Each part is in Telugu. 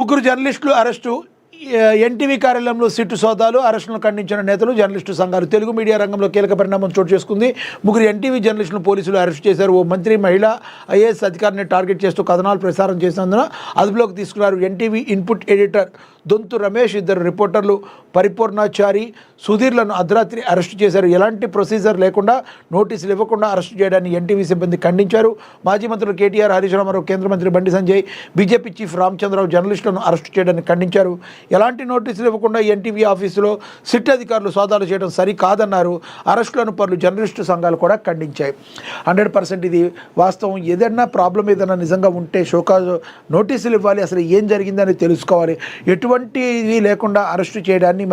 ముగ్గురు జర్నలిస్టులు అరెస్టు. ఎన్టీవీ కార్యాలయంలో సిట్టు సోదాలు. అరెస్టులను ఖండించిన నేతలు, జర్నలిస్టు సంఘాలు. తెలుగు మీడియా రంగంలో కీలక పరిణామం చోటు చేసుకుంది. ముగ్గురు ఎన్టీవీ జర్నలిస్టులను పోలీసులు అరెస్టు చేశారు. ఓ మంత్రి, మహిళా ఐఏఎస్ అధికారిని టార్గెట్ చేస్తూ కథనాలు ప్రసారం చేసినందున అదుపులోకి తీసుకున్నారు. NTV input editor Donthu Ramesh, ఇద్దరు రిపోర్టర్లు పరిపూర్ణాచారి, సుధీర్లను అర్ధరాత్రి అరెస్టు చేశారు. ఎలాంటి ప్రొసీజర్ లేకుండా, నోటీసులు ఇవ్వకుండా అరెస్టు చేయడాన్ని ఎన్టీవీ సిబ్బంది ఖండించారు. మాజీ మంత్రులు కేటీఆర్, హరీష్ రామారావు, కేంద్ర మంత్రి బండి సంజయ్, బీజేపీ చీఫ్ రామచంద్రరావు జర్నలిస్టులను అరెస్టు చేయడాన్ని ఖండించారు. ఎలాంటి నోటీసులు ఇవ్వకుండా ఎన్టీవీ ఆఫీసులో సిట్ అధికారులు సోదాలు చేయడం సరికాదన్నారు. అరెస్టులను పలు జర్నలిస్టు సంఘాలు కూడా ఖండించాయి. 100% ఇది వాస్తవం. ఏదైనా ప్రాబ్లం ఏదైనా నిజంగా ఉంటే షోకాజ్ నోటీసులు ఇవ్వాలి, అసలు ఏం జరిగిందని తెలుసుకోవాలి. ఎటువంటివి లేకుండా అరెస్టు చేయడాన్ని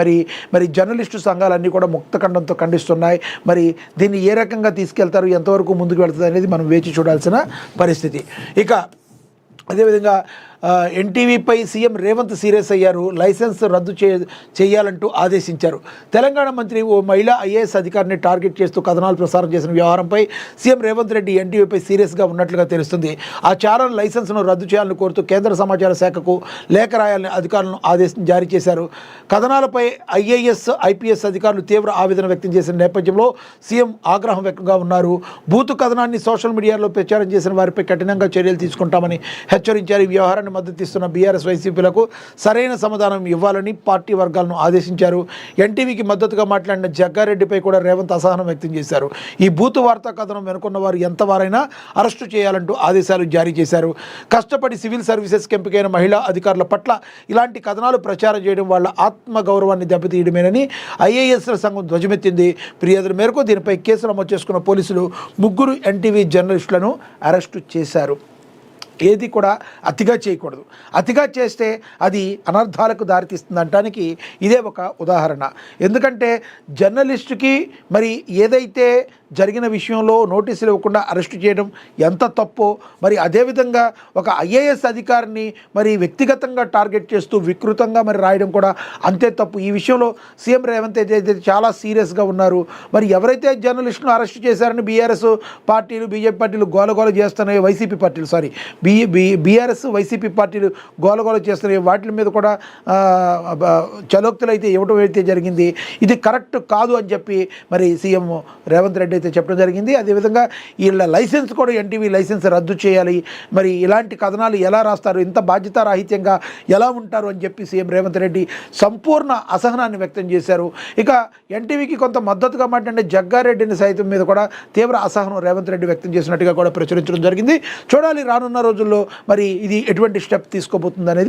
మరి జర్నలిస్టు సంఘాలన్నీ కూడా ముక్తఖండంతో ఖండిస్తున్నాయి. మరి దీన్ని ఏ రకంగా తీసుకెళ్తారు, ఎంతవరకు ముందుకు వెళ్తుంది అనేది మనం వేచి చూడాల్సిన పరిస్థితి. ఇక అదేవిధంగా ఎన్టీవీపై సీఎం రేవంత్ సీరియస్ అయ్యారు. లైసెన్స్ రద్దు చేయాలంటూ ఆదేశించారు. తెలంగాణ మంత్రి ఓ మహిళా ఐఏఎస్ అధికారిని టార్గెట్ చేస్తూ కథనాలు ప్రసారం చేసిన వ్యవహారంపై సీఎం రేవంత్ రెడ్డి ఎన్టీవీపై సీరియస్గా ఉన్నట్లుగా తెలుస్తుంది. ఆ ఛానల్ లైసెన్స్ను రద్దు చేయాలని కోరుతూ కేంద్ర సమాచార శాఖకు లేఖ రాయాలని అధికారులను ఆదేశం జారీ చేశారు. కథనాలపై ఐఏఎస్, ఐపీఎస్ అధికారులు తీవ్ర ఆవేదన వ్యక్తం చేసిన నేపథ్యంలో సీఎం ఆగ్రహం వ్యక్తంగా ఉన్నారు. బూతు కథనాన్ని సోషల్ మీడియాలో ప్రచారం చేసిన వారిపై కఠినంగా చర్యలు తీసుకుంటామని హెచ్చరించారు. ఈ వ్యవహారాన్ని మద్దతిస్తున్న బీఆర్ఎస్, వైసీపీలకు సరైన సమాధానం ఇవ్వాలని పార్టీ వర్గాలను ఆదేశించారు. ఎన్టీవీకి మద్దతుగా మాట్లాడిన జగ్గారెడ్డిపై కూడా రేవంత్ అసహనం వ్యక్తం చేశారు. ఈ బూతు వార్తా కథనం వెనుకున్న వారు ఎంతవారైనా అరెస్టు చేయాలంటూ ఆదేశాలు జారీ చేశారు. కష్టపడి సివిల్ సర్వీసెస్కి ఎంపికైన మహిళా అధికారుల పట్ల ఇలాంటి కథనాలు ప్రచారం చేయడం వాళ్ళ ఆత్మగౌరవాన్ని దెబ్బతీయడమేనని ఐఏఎస్ల సంఘం ధ్వజమెత్తింది. ఫిర్యాదుల మేరకు దీనిపై కేసు నమోదు చేసుకున్న పోలీసులు ముగ్గురు ఎన్టీవీ జర్నలిస్టులను అరెస్టు చేశారు. ఏది కూడా అతిగా చేయకూడదు. అతిగా చేస్తే అది అనర్థాలకు దారితీస్తుంది అనడానికి ఇదే ఒక ఉదాహరణ. ఎందుకంటే జర్నలిస్టుకి మరి ఏదైతే జరిగిన విషయంలో నోటీసులు ఇవ్వకుండా అరెస్టు చేయడం ఎంత తప్పో, మరి అదేవిధంగా ఒక ఐఏఎస్ అధికారిని మరి వ్యక్తిగతంగా టార్గెట్ చేస్తూ వికృతంగా మరి రాయడం కూడా అంతే తప్పు. ఈ విషయంలో సీఎం రేవంత్ అయితే చాలా సీరియస్గా ఉన్నారు. మరి ఎవరైతే జర్నలిస్టును అరెస్టు చేశారని బీఆర్ఎస్ పార్టీలు, బీజేపీ పార్టీలు గోలగోల చేస్తున్నాయి, వైసీపీ పార్టీలు బీఆర్ఎస్, వైసీపీ పార్టీలు గోలగోల చేస్తున్నాయి, వాటి మీద కూడా చలోక్తులు అయితే ఇవ్వడం అయితే జరిగింది. ఇది కరెక్ట్ కాదు అని చెప్పి మరి సీఎం రేవంత్ రెడ్డి అయితే చెప్పడం జరిగింది. అదేవిధంగా వీళ్ళ లైసెన్స్ కూడా, ఎన్టీవీ లైసెన్స్ రద్దు చేయాలి. మరి ఇలాంటి కథనాలు ఎలా రాస్తారు, ఇంత బాధ్యతారాహిత్యంగా ఎలా ఉంటారు అని చెప్పి సీఎం రేవంత్ రెడ్డి సంపూర్ణ అసహనాన్ని వ్యక్తం చేశారు. ఇక ఎన్టీవీకి కొంత మద్దతుగా మాట్లాడే జగ్గారెడ్డిని సైతం మీద కూడా తీవ్ర అసహనం రేవంత్ రెడ్డి వ్యక్తం చేసినట్టుగా కూడా ప్రచురించడం జరిగింది. చూడాలి రానున్న రోజుల్లో మరి ఇది ఎటువంటి స్టెప్ తీసుకోబోతుంది అనేది.